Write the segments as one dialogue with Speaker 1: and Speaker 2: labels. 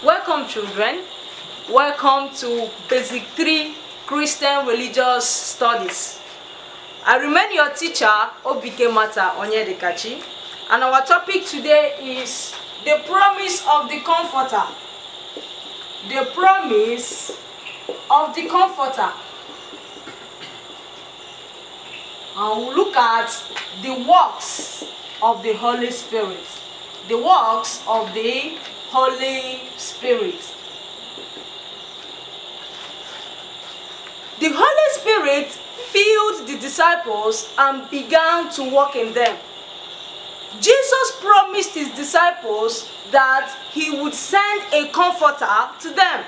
Speaker 1: Welcome, children. Welcome to Basic 3 Christian Religious Studies. I remain your teacher, Obike Mata Onyedikachi, and our topic today is the promise of the Comforter. The promise of the Comforter. And we'll look at the works of the Holy Spirit. The works of the Holy Spirit. The Holy Spirit filled the disciples and began to work in them. Jesus promised his disciples that he would send a comforter to them.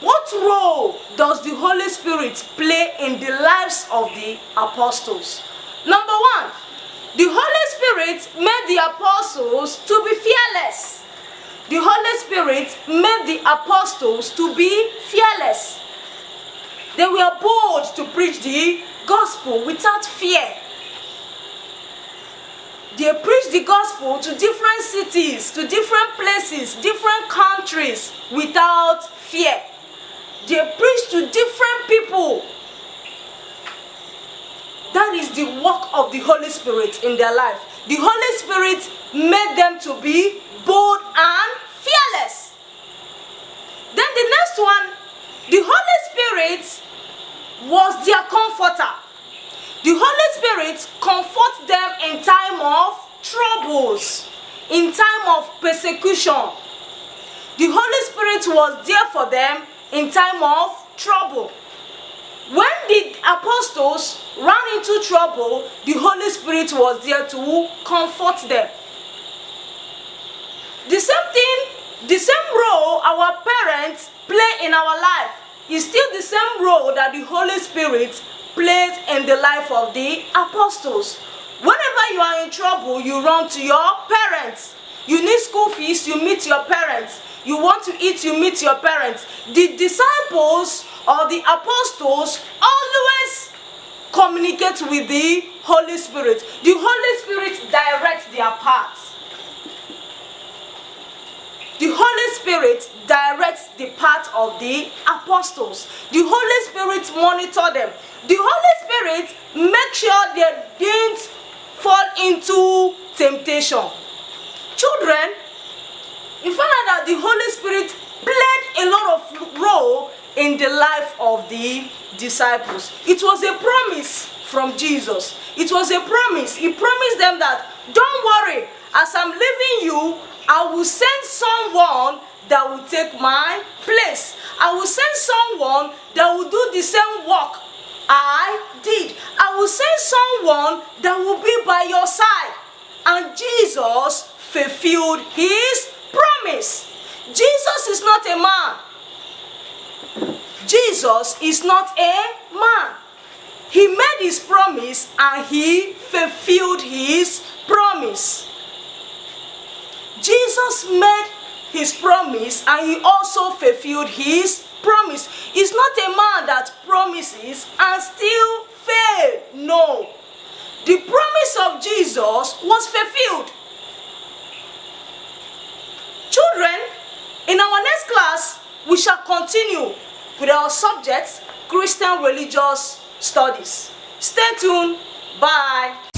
Speaker 1: What role does the Holy Spirit play in the lives of the apostles? Number one, the Holy Spirit made the apostles to be fearless. The Holy Spirit made the apostles to be fearless. They were bold to preach the gospel without fear. They preached the gospel to different cities, to different places, different countries without fear. They preached to different people. That is the work of the Holy Spirit in their life. The Holy Spirit made them to be bold and fearless. Then the next one, the Holy Spirit was their comforter. The Holy Spirit comforts them in time of troubles, in time of persecution. The Holy Spirit was there for them in time of trouble. When the apostles ran into trouble, the Holy Spirit was there to comfort them. The same thing, the same role our parents play in our life is still the same role that the Holy Spirit plays in the life of the apostles. Whenever you are in trouble, you run to your parents. You need school fees, you meet your parents. You want to eat, you meet your parents. The disciples or the apostles always communicate with the Holy Spirit. The Holy Spirit directs their paths. The Holy Spirit directs the path of the apostles. The Holy Spirit monitors them. The Holy Spirit makes sure they didn't fall into temptation. Children, you find out that the Holy Spirit played a lot of role in the life of the disciples. It was a promise from Jesus. It was a promise. He promised them that, don't worry, as I'm leaving you, I will send someone that will take my place. I will send someone that will do the same work I did. I will send someone that will be by your side. And Jesus fulfilled his promise. Jesus is not a man. Jesus is not a man. He made his promise and he fulfilled his promise. Jesus made his promise and he also fulfilled his promise. He's not a man that promises and still fails. No. The promise of Jesus was fulfilled. Children, in our next class, we shall continue with our subject, Christian Religious Studies. Stay tuned. Bye.